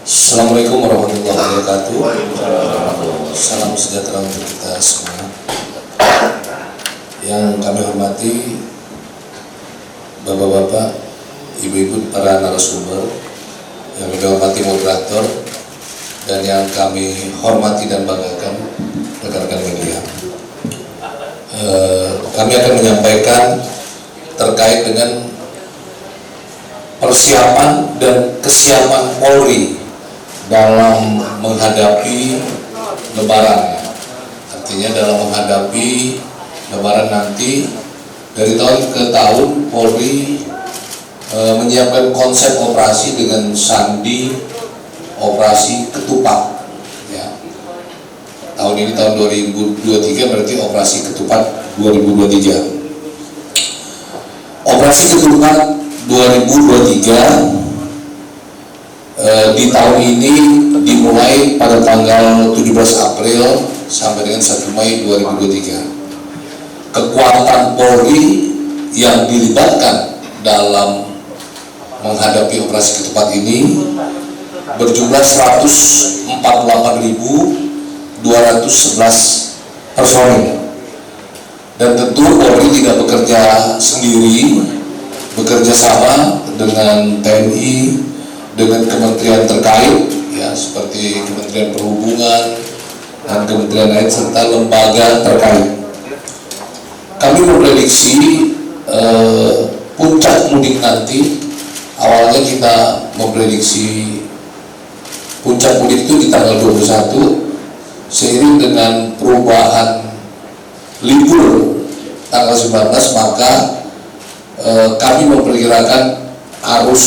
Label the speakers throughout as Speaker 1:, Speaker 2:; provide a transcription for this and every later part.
Speaker 1: Assalamualaikum warahmatullahi wabarakatuh. Salam sejahtera untuk kita semua. Yang kami hormati Bapak-bapak, Ibu-ibu, para narasumber, yang kami hormati moderator, dan yang kami hormati dan banggakan rekan-rekan media. Kami akan menyampaikan terkait dengan persiapan dan kesiapan Polri dalam menghadapi Lebaran. Artinya dalam menghadapi Lebaran nanti, dari tahun ke tahun Polri menyiapkan konsep operasi dengan sandi operasi ketupat. Ya. Tahun ini tahun 2023 berarti operasi ketupat 2023. Operasi ketupat 2023 di tahun ini dimulai pada tanggal 17 April sampai dengan 1 Mei 2023. Kekuatan Polri yang dilibatkan dalam menghadapi operasi ketupat ini berjumlah 148.211 personil. Dan tentu Polri tidak bekerja sendiri, bekerja sama dengan TNI, dengan kementerian terkait, ya, seperti Kementerian Perhubungan dan kementerian lain serta lembaga terkait. Kami memprediksi puncak mudik nanti, awalnya kita memprediksi puncak mudik itu di tanggal 21, seiring dengan perubahan libur tanggal 19, maka kami memperkirakan arus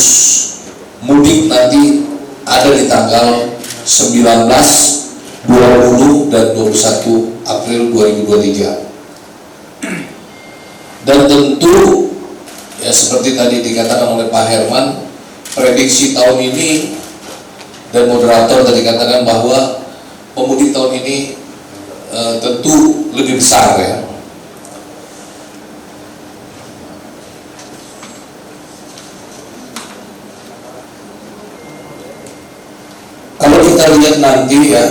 Speaker 1: mudik nanti ada di tanggal 19, 20, dan 21 April 2023. Dan tentu ya seperti tadi dikatakan oleh Pak Herman, prediksi tahun ini dan moderator tadi katakan bahwa pemudik tahun ini tentu lebih besar, ya. Kalau kita lihat nanti, ya,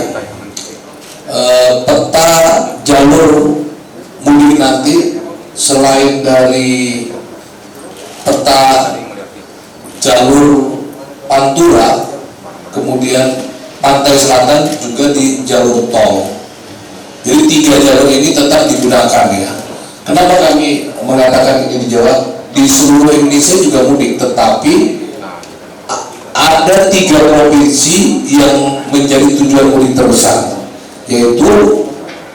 Speaker 1: peta jalur mudik nanti, selain dari peta jalur Pantura, kemudian pantai selatan juga di jalur tol. Jadi 3 jalur ini tetap digunakan, ya. Kenapa kami mengatakan ini di Jawa? Di seluruh Indonesia juga mudik, tetapi ada 3 provinsi yang menjadi tujuan mudik terbesar, yaitu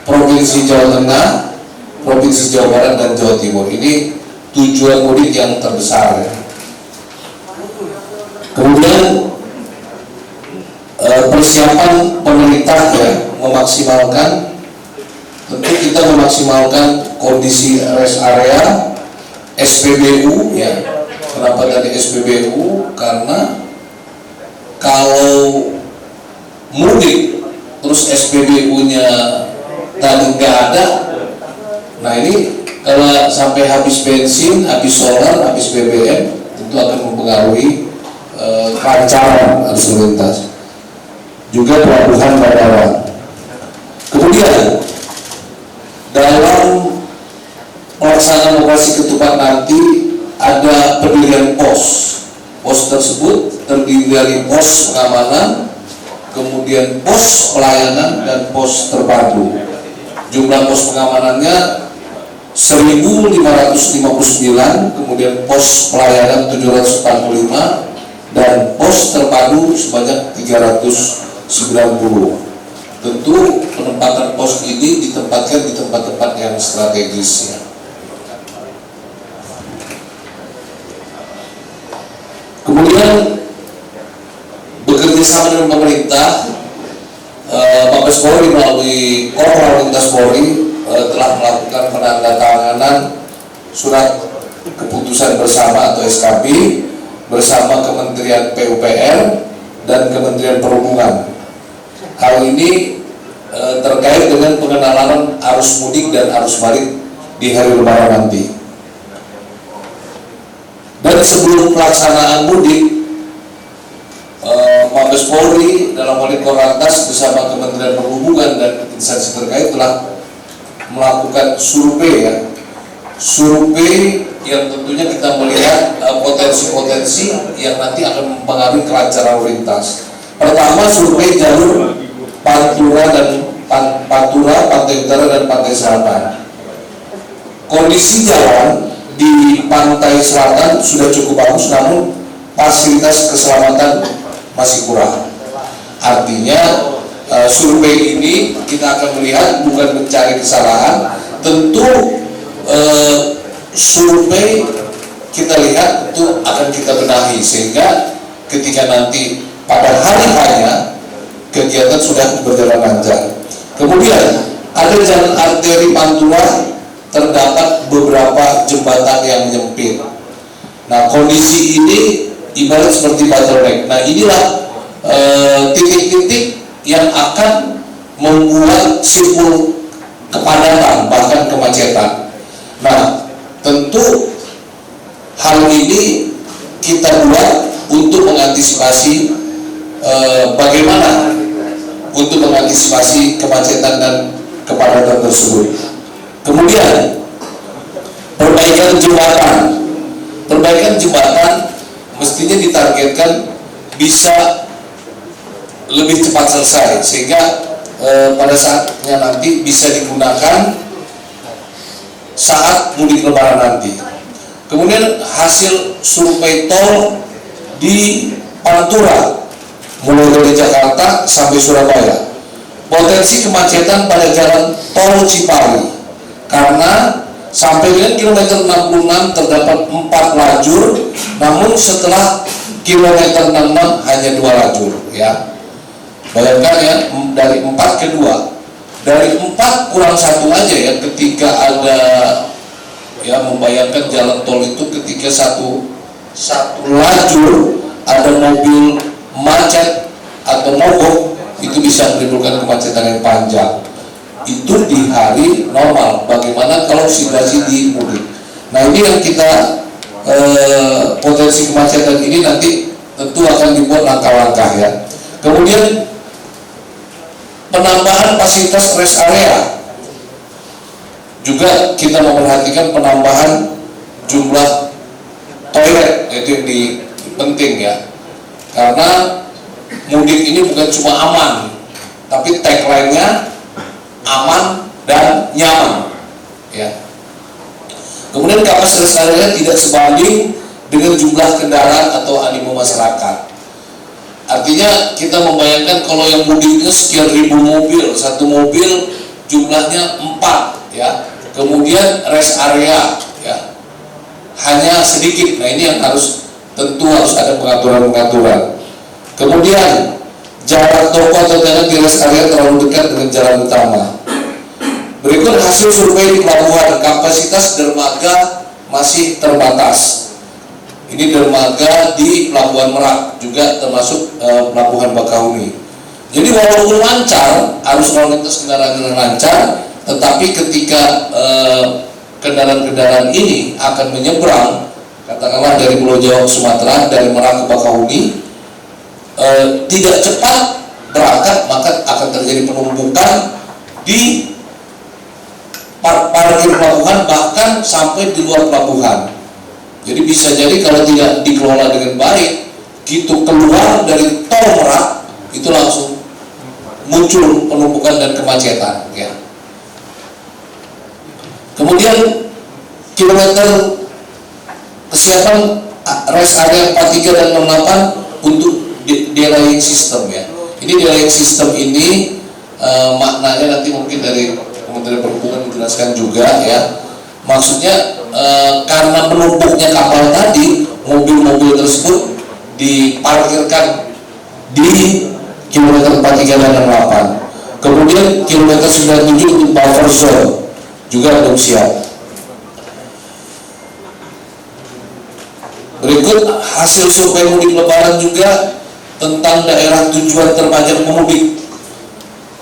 Speaker 1: Provinsi Jawa Tengah, Provinsi Jawa Barat, dan Jawa Timur. Ini tujuan mudik yang terbesar, ya. Kemudian persiapan pemerintah, ya, memaksimalkan, tentu kita memaksimalkan kondisi rest area, SPBU, ya. Kenapa tadi SPBU? Karena kalau mudik terus SPBU-nya tadi nggak ada, nah ini kalau sampai habis bensin, habis solar, habis BBM, tentu akan mempengaruhi kelancaran arus lalu lintas. Juga pelabuhan bandara. Kemudian dalam pelaksanaan operasi ketupat nanti ada pendirian pos. Pos tersebut terdiri dari pos pengamanan, kemudian pos pelayanan, dan pos terpadu. Jumlah pos pengamanannya 1.559, kemudian pos pelayanan 745, dan pos terpadu sebanyak 390. Tentu penempatan pos ini ditempatkan di tempat-tempat yang strategis, ya. Kemudian bekerja sama dengan pemerintah, Mabes Polri melalui Korps Lintas Polri telah melakukan penandatanganan surat keputusan bersama atau SKB bersama Kementerian PUPR dan Kementerian Perhubungan. Hal ini terkait dengan pengenalan arus mudik dan arus balik di hari Lebaran nanti. Dan sebelum pelaksanaan mudik, Mabes Mabes Polri dalam hal ini Korlantas bersama Kementerian Perhubungan dan instansi terkait telah melakukan survei ya. Survei yang tentunya kita melihat potensi-potensi yang nanti akan mempengaruhi kelancaran lalu lintas. Pertama, survei jalur Pantura, Pantai Utara dan Pantai Selatan. Kondisi jalan di pantai selatan sudah cukup bagus, namun fasilitas keselamatan masih kurang. Artinya survei ini kita akan melihat bukan mencari kesalahan. Tentu survei kita lihat itu akan kita benahi sehingga ketika nanti pada hari hanya kegiatan sudah berjalan lancar. Kemudian ada jalan arteri Pantura, terdapat beberapa jembatan yang menyempit. Nah, kondisi ini ibarat seperti bottleneck. Nah, inilah titik-titik yang akan membuat simpul kepadatan bahkan kemacetan. Nah, tentu hal ini kita buat untuk mengantisipasi bagaimana untuk mengantisipasi kemacetan dan kepadatan tersebut. Kemudian perbaikan jembatan mestinya ditargetkan bisa lebih cepat selesai sehingga pada saatnya nanti bisa digunakan saat mudik lebaran nanti. Kemudian hasil survei tol di Pantura mulai dari Jakarta sampai Surabaya, potensi kemacetan pada jalan tol Cipali karena sampai dengan kilometer 66 terdapat 4 lajur, namun setelah kilometer 66 hanya 2 lajur ya. Bayangkan ya, dari 4 ke 2, dari 4 kurang 1 aja ya ketika ada ya, membayangkan jalan tol itu ketika satu lajur ada mobil macet atau mogok, itu bisa menimbulkan kemacetan yang panjang. Itu di hari normal. Bagaimana kalau situasi di mudik? Nah, ini yang kita potensi kemacetan ini nanti tentu akan dibuat langkah-langkah ya. Kemudian penambahan fasilitas rest area juga kita memperhatikan penambahan jumlah toilet, itu yang penting ya. Karena mudik ini bukan cuma aman, tapi tagline-nya aman dan nyaman ya. Kemudian kapasitas area tidak sebanding dengan jumlah kendaraan atau animo masyarakat. Artinya kita membayangkan kalau yang mudiknya sekian ribu mobil, satu mobil jumlahnya 4 ya. Kemudian rest area ya hanya sedikit. Nah, ini yang tentu harus ada pengaturan-pengaturan. Kemudian jarak toko atau jalan di rest area terlalu dekat dengan jalan utama. Berikut hasil survei di pelabuhan, kapasitas dermaga masih terbatas. Ini dermaga di Pelabuhan Merak juga termasuk Pelabuhan Bakahuni. Jadi walaupun lancar, arus lalu lintas kendaraan lancar, tetapi ketika kendaraan-kendaraan ini akan menyeberang, katakanlah dari Pulau Jawa ke Sumatera, dari Merak ke Bakahuni, tidak cepat berangkat, maka akan terjadi penumpukan di parkir pelabuhan bahkan sampai di luar pelabuhan. Jadi bisa jadi kalau tidak dikelola dengan baik, gitu keluar dari tol Merak itu langsung muncul penumpukan dan kemacetan ya. Kemudian kilometer kesiapan rest area 43 dan 68 untuk delaying system ya. Ini delaying system ini maknanya nanti mungkin dari Kementerian Perhubungan menjelaskan juga ya. Maksudnya karena menumpuknya kapal tadi, mobil-mobil tersebut diparkirkan di kilometer 43 dan 68. Kemudian kilometer 97 untuk buffer zone juga belum siap. Berikut hasil survei mudik lebaran juga tentang daerah tujuan terbanyak pemudik.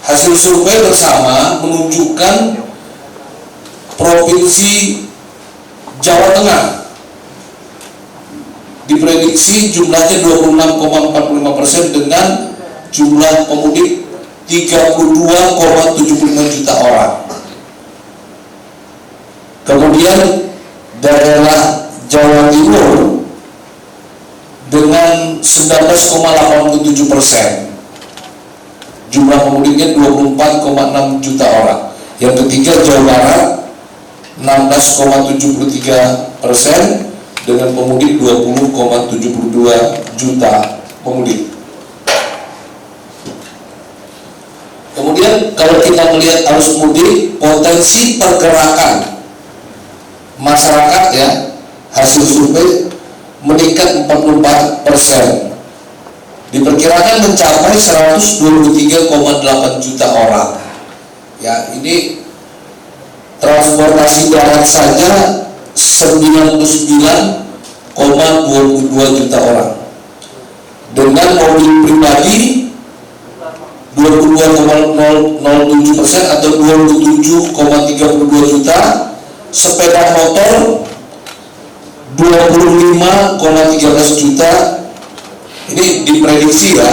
Speaker 1: Hasil survei bersama menunjukkan Provinsi Jawa Tengah diprediksi jumlahnya 26,45% dengan jumlah pemudik 32,75 juta orang. Kemudian daerah Jawa Timur dengan 19,87%, jumlah pemudiknya 24,6 juta orang. Yang ketiga Jawa Barat 16,73% dengan pemudik 20,72 juta pemudik. Kemudian kalau kita melihat arus mudik, potensi pergerakan masyarakat ya, hasil survei meningkat 44%, diperkirakan mencapai 123,8 juta orang. Ya, ini transportasi darat saja 99,22 juta orang. Dengan mobil pribadi 22,07% atau 27,32 juta, sepeda motor 25,13 juta. Ini diprediksi ya.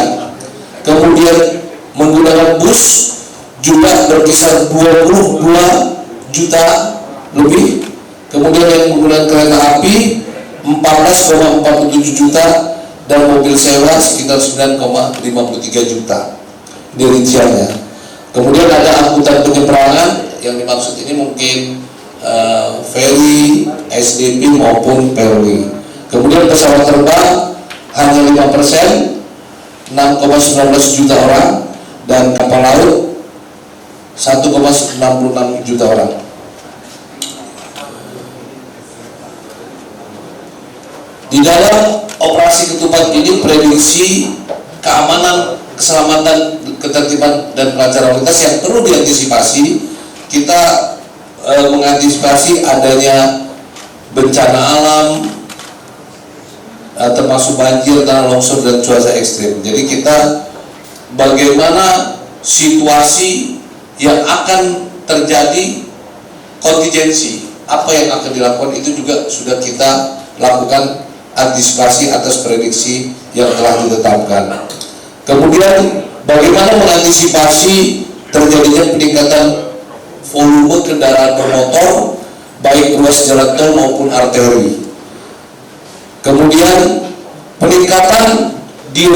Speaker 1: Kemudian menggunakan bus juga berkisar 22 juta lebih. Kemudian yang menggunakan kereta api 14,47 juta dan mobil sewa sekitar 9,53 juta. Ini rinciannya. Kemudian ada angkutan penyeberangan, yang dimaksud ini mungkin ferry, SDP maupun PLW. Kemudian pesawat terbang hanya 5%, 6,19 juta orang, dan kapal laut 1,96 juta orang. Di dalam operasi ketupat ini prediksi keamanan, keselamatan, ketertiban dan kelancaran lalu lintas yang perlu diantisipasi. Kita mengantisipasi adanya bencana alam, termasuk banjir, tanah longsor dan cuaca ekstrim. Jadi kita bagaimana situasi yang akan terjadi, kontingensi apa yang akan dilakukan, itu juga sudah kita lakukan antisipasi atas prediksi yang telah ditetapkan. Kemudian bagaimana mengantisipasi terjadinya peningkatan volume kendaraan bermotor baik ruas jalan tol maupun arteri. Kemudian peningkatan di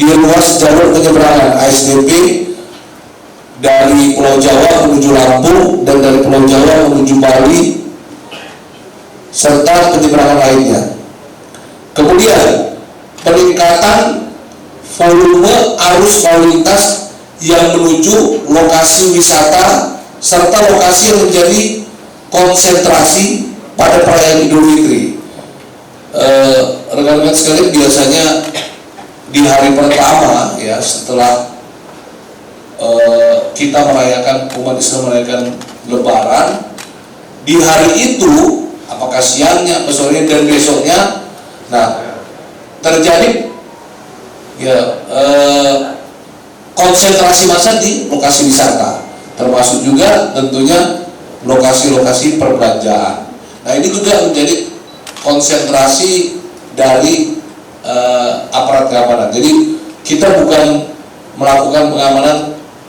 Speaker 1: ruas jalur penyeberangan ASDP dari Pulau Jawa menuju Lampung dan dari Pulau Jawa menuju Bali serta penyeberangan lainnya. Kemudian peningkatan volume arus lalu lintas yang menuju lokasi wisata serta lokasi yang menjadi konsentrasi pada perayaan Idul Fitri. Rekan-rekan sekalian, biasanya di hari pertama ya setelah kita merayakan, umat Islam merayakan Lebaran, di hari itu apakah siangnya, sorenya dan besoknya, nah terjadi ya konsentrasi massa di lokasi wisata, termasuk juga tentunya lokasi-lokasi perbelanjaan. Nah ini juga menjadi konsentrasi dari aparat keamanan. Jadi kita bukan melakukan pengamanan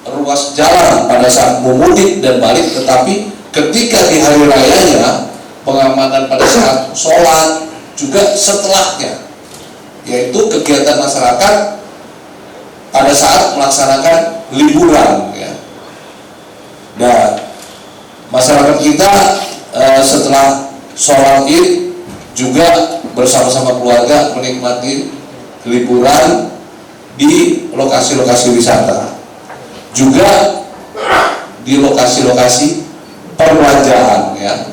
Speaker 1: ruas jalan pada saat memudik dan balik, tetapi ketika di hari rayanya pengamanan pada saat sholat juga setelahnya, yaitu kegiatan masyarakat pada saat melaksanakan liburan ya. Dan masyarakat kita setelah sholat Id juga bersama-sama keluarga menikmati liburan di lokasi-lokasi wisata, juga di lokasi-lokasi perbelanjaan ya,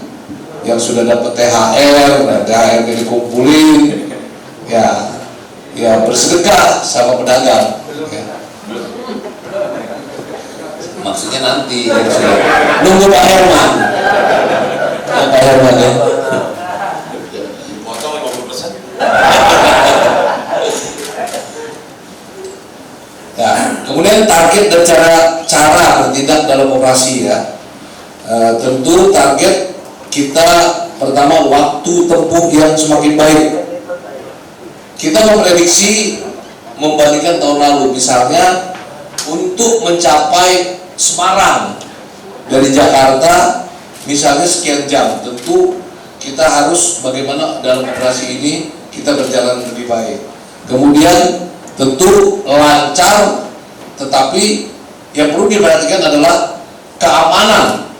Speaker 1: yang sudah dapat THR, nah THR dikumpulin ya, bersedekah sama pedagang ya. Maksudnya nanti ya, nunggu Pak Herman. Pak Herman ya. Potong 50%. Nah, kemudian target dan cara bertindak dalam operasi ya. Tentu target kita pertama waktu tempuh yang semakin baik. kita memprediksi membandingkan tahun lalu, misalnya untuk mencapai Semarang dari Jakarta misalnya sekian jam, tentu kita harus bagaimana dalam operasi ini kita berjalan lebih baik. Kemudian tentu lancar, tetapi yang perlu diperhatikan adalah keamanan,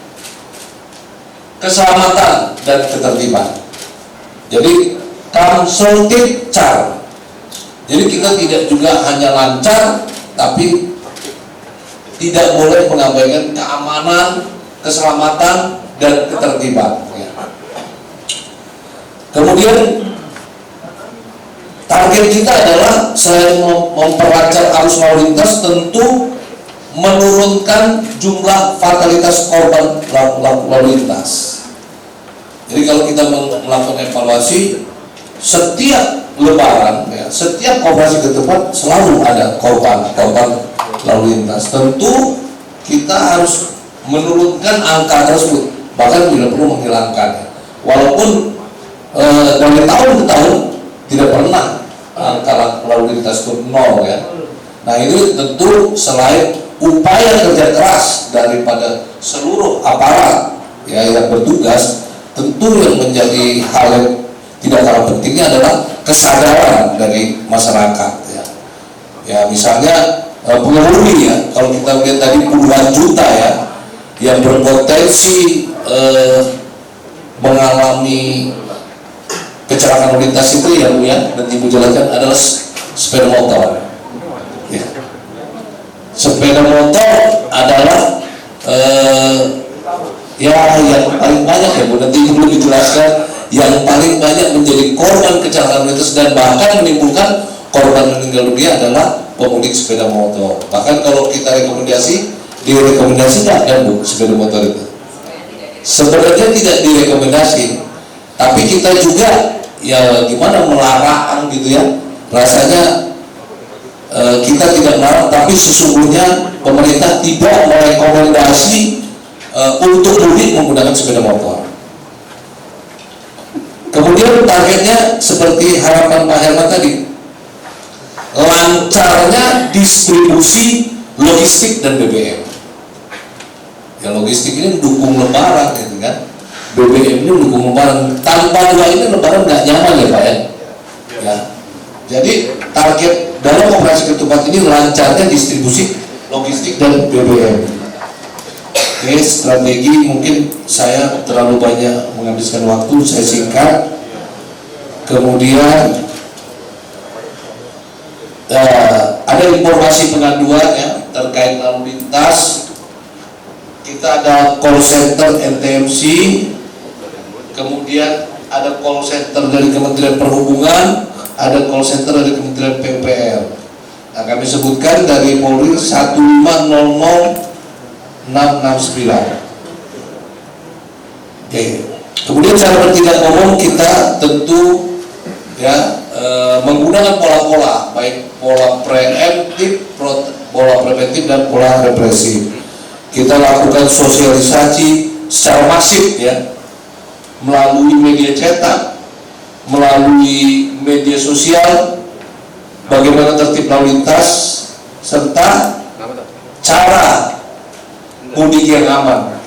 Speaker 1: keselamatan, dan ketertiban. Jadi consultative car. Jadi kita tidak juga hanya lancar, tapi tidak boleh mengabaikan keamanan, keselamatan, dan ketertiban. Kemudian target kita adalah selain memperlancar arus lalu lintas, tentu menurunkan jumlah fatalitas korban lalu lintas. Jadi kalau kita melakukan evaluasi setiap lebaran, setiap operasi ketupat selalu ada korban lalu lintas. Tentu kita harus menurunkan angka tersebut, bahkan bila perlu menghilangkan. Walaupun dari tahun ke tahun tidak pernah angka lalu lintas itu nol ya. Nah ini tentu selain upaya kerja keras daripada seluruh aparat ya yang bertugas, tentu yang menjadi hal yang tidak kalah pentingnya adalah kesadaran dari masyarakat ya. Ya misalnya pengemudi ya, kalau kita lihat tadi puluhan juta ya yang berpotensi mengalami kecelakaan lalu lintas itu yang dan ibu jelaskan adalah sepeda motor. Ya. Sepeda motor adalah ya yang paling banyak ya Bu, nanti ibu dijelaskan yang paling banyak menjadi korban kecelakaan lalu lintas dan bahkan menimbulkan korban meninggal dunia adalah pemudik sepeda motor. Bahkan kalau kita direkomendasikan kan Bu sepeda motor itu. Sebenarnya tidak direkomendasi, tapi kita juga ya gimana melarang gitu ya. Rasanya kita tidak melarang, tapi sesungguhnya pemerintah tidak merekomendasi untuk mudik menggunakan sepeda motor. Kemudian targetnya seperti harapan Pak Herman tadi, lancarnya distribusi logistik dan BBM. Ya logistik ini mendukung lebaran gitu kan, BBM ini mendukung lebaran. Tanpa dua ini lebaran nggak nyaman ya Pak ya. Ya. Jadi target dalam operasi ketupat ini lancarnya distribusi logistik dan BBM. Oke, strategi mungkin saya terlalu banyak menghabiskan waktu, saya singkat. Kemudian ada informasi pengaduan ya terkait lalu lintas. Kita ada call center NTMC, kemudian ada call center dari Kementerian Perhubungan, ada call center dari Kementerian PUPR. Nah, kami sebutkan dari Polri 1500669. Oke. Kemudian cara bertindak umum kita tentu ya menggunakan pola-pola, baik pola preventif, dan pola represif. Kita lakukan sosialisasi secara masif ya, melalui media cetak, melalui media sosial, bagaimana tertib lalu lintas, serta cara mudik yang aman.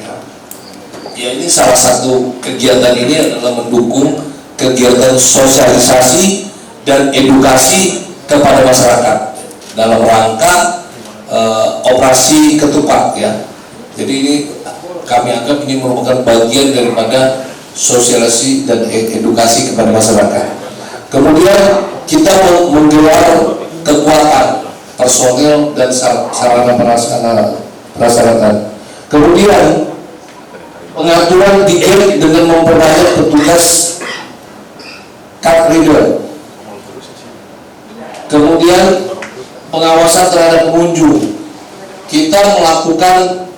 Speaker 1: Ya ini salah satu kegiatan ini adalah mendukung kegiatan sosialisasi dan edukasi kepada masyarakat dalam rangka operasi ketupat ya. Jadi ini kami anggap ini merupakan bagian daripada sosialisasi dan edukasi kepada masyarakat. Kemudian kita menggelar kekuatan personil dan sarana prasarana. Kemudian pengaturan di gate dengan memperbanyak petugas card reader. Kemudian pengawasan terhadap pengunjung. Kita melakukan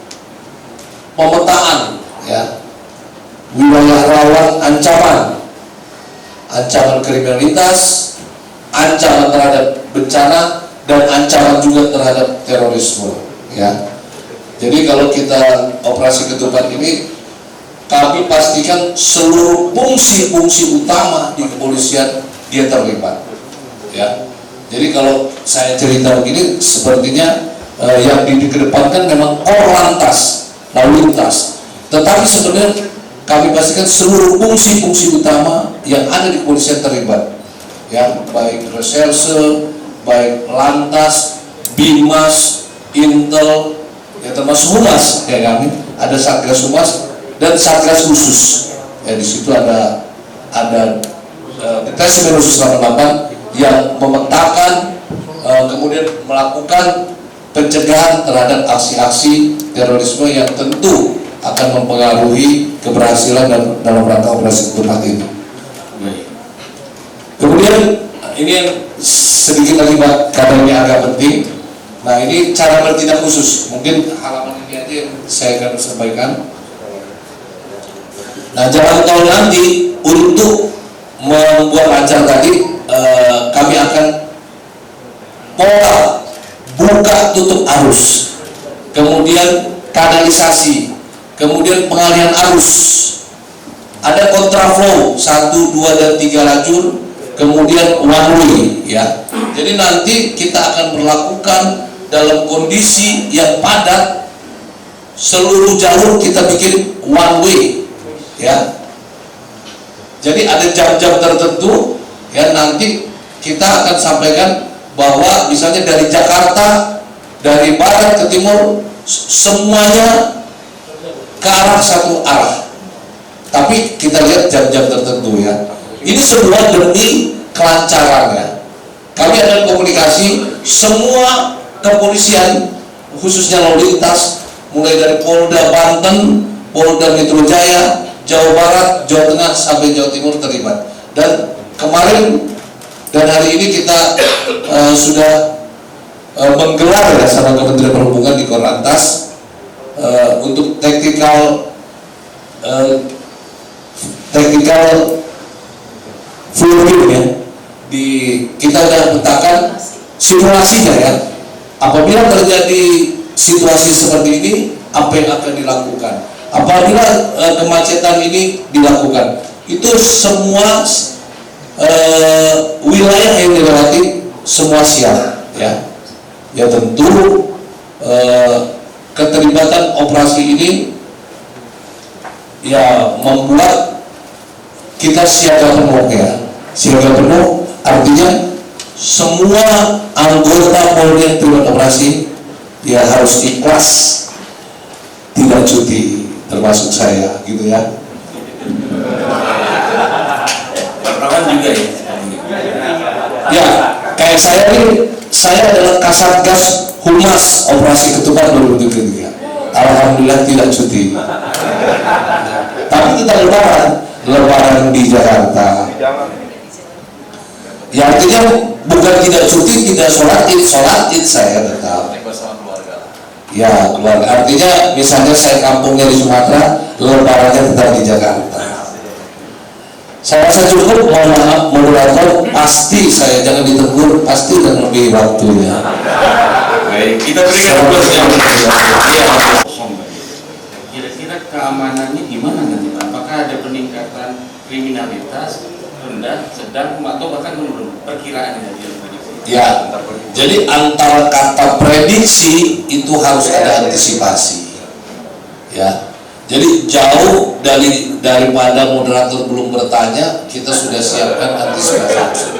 Speaker 1: pemetaan ya, wilayah rawan ancaman kriminalitas, ancaman terhadap bencana, dan ancaman juga terhadap terorisme ya. Jadi kalau kita operasi ketupat ini, kami pastikan seluruh fungsi-fungsi utama di kepolisian dia terlibat. ya. Jadi kalau saya cerita begini, sepertinya yang dikedepankan memang Korlantas, lalu lintas. Tetapi sebenarnya kami pastikan seluruh fungsi-fungsi utama yang ada di kepolisian terlibat, ya, baik reserse, baik lantas, bimas, intel, ya termasuk humas, ya kami ada satgas humas dan satgas khusus. Ya di situ ada detesmen khusus 88 yang memetakan kemudian melakukan pencegahan terhadap aksi-aksi terorisme yang tentu akan mempengaruhi keberhasilan dalam rangka operasi ketupat ini. Kemudian ini yang sedikit lagi Pak, katanya agak penting. Nah ini cara bertindak khusus, mungkin halaman ini aja yang saya akan sampaikan. Nah jalan tol nanti untuk membuat lancar tadi, kami akan pola buka tutup arus, kemudian kanalisasi, kemudian pengalihan arus, ada kontraflow 1, 2, dan 3 lajur, kemudian one way, ya. Jadi nanti kita akan berlakukan dalam kondisi yang padat, seluruh jalur kita bikin one way, ya. Jadi ada jam-jam tertentu, ya, nanti kita akan sampaikan bahwa misalnya dari Jakarta, dari barat ke timur, semuanya ke arah satu arah. Tapi kita lihat jam-jam tertentu, ya. Ini semua demi kelancarannya. Kami ada komunikasi semua kepolisian, khususnya lalu lintas, mulai dari Polda Banten, Polda Metro Jaya, Jawa Barat, Jawa Tengah sampai Jawa Timur terlibat. Dan kemarin dan hari ini kita sudah menggelar ya sama Kementerian Perhubungan di Korlantas untuk technical fluid, ya. Kita sudah petakan simulasinya, ya. Apabila terjadi situasi seperti ini, apa yang akan dilakukan? Apabila kemacetan ini dilakukan, itu semua wilayah yang dilewati semua siap, ya. Ya tentu keterlibatan operasi ini ya membuat kita siaga penuh, ya. Siaga penuh artinya semua anggota Polri yang terlibat operasi ya harus ikhlas, tidak cuti, termasuk saya, gitu ya.
Speaker 2: Perawan juga ya?
Speaker 1: Ya, kayak saya ini, saya adalah Kasatgas Humas Operasi Ketupat 2023. Alhamdulillah tidak cuti. Tapi kita lebaran di Jakarta. Ya artinya bukan tidak cuti, tidak sholat id saya tetap. Ya keluarga. Artinya misalnya saya kampungnya di Sumatera, lebarannya tetap di Jakarta. Saya rasa cukup, mohon maaf moderator, pasti saya jangan ditegur, pasti dan lebih waktunya.
Speaker 2: Baik, kita berikan applause-nya. Kira-kira keamanannya gimana nanti Pak? Apakah ada peningkatan kriminalitas, rendah, sedang, atau bahkan menurun? Perkiraan yang prediksi.
Speaker 1: Ya, jadi antara kata prediksi itu harus ada antisipasi. Ya. Jadi jauh daripada moderator belum bertanya, kita sudah siapkan antisipasi.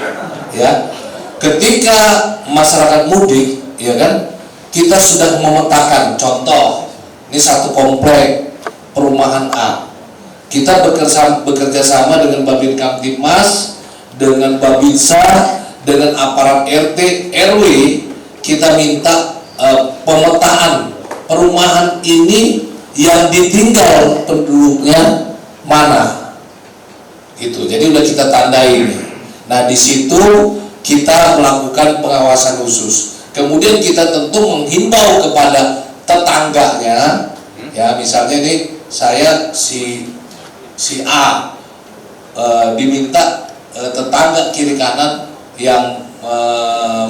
Speaker 1: Ya, ketika masyarakat mudik, ya kan, kita sudah memetakan. Contoh, ini satu komplek perumahan A. Kita bekerja sama dengan Babin Kamtibmas, dengan Babinsa, dengan aparat RT, RW. Kita minta pemetaan perumahan ini yang ditinggal penduduknya mana, gitu. Jadi udah kita tandai ini. Nah di situ kita melakukan pengawasan khusus. Kemudian kita tentu menghimbau kepada tetangganya, ya misalnya ini saya si A diminta tetangga kiri kanan yang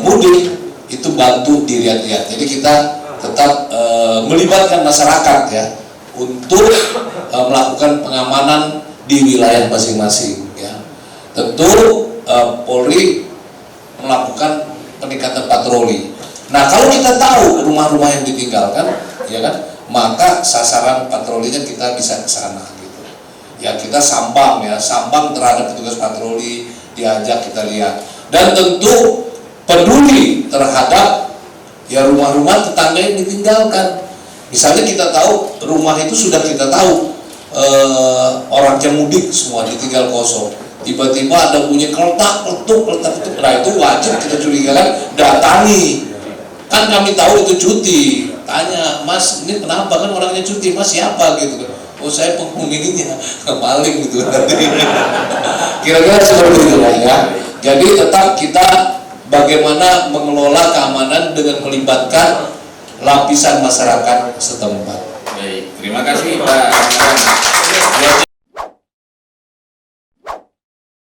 Speaker 1: mudik itu bantu dilihat-lihat. Jadi kita tetap melibatkan masyarakat, ya, untuk melakukan pengamanan di wilayah masing-masing, ya. Tentu Polri melakukan peningkatan patroli. Nah, kalau kita tahu rumah-rumah yang ditinggalkan, ya kan, maka sasaran patrolinya kita bisa ke sana gitu. Ya, kita sambang terhadap petugas patroli, diajak kita lihat. Dan tentu peduli terhadap ya rumah-rumah tetangga yang ditinggalkan. Misalnya kita tahu rumah itu sudah kita tahu orangnya mudik semua ditinggal kosong. Tiba-tiba ada bunyi kletak-kletuk, nah itu wajib kita curigakan, datangi. Kan kami tahu itu cuti, tanya, Mas ini kenapa, kan orangnya cuti, Mas siapa gitu kan. Oh saya penghuninya, maling gitu. Kira-kira seperti itu lah ya. Jadi tetap kita bagaimana mengelola keamanan dengan melibatkan lapisan masyarakat setempat.
Speaker 2: Baik, terima kasih Pak.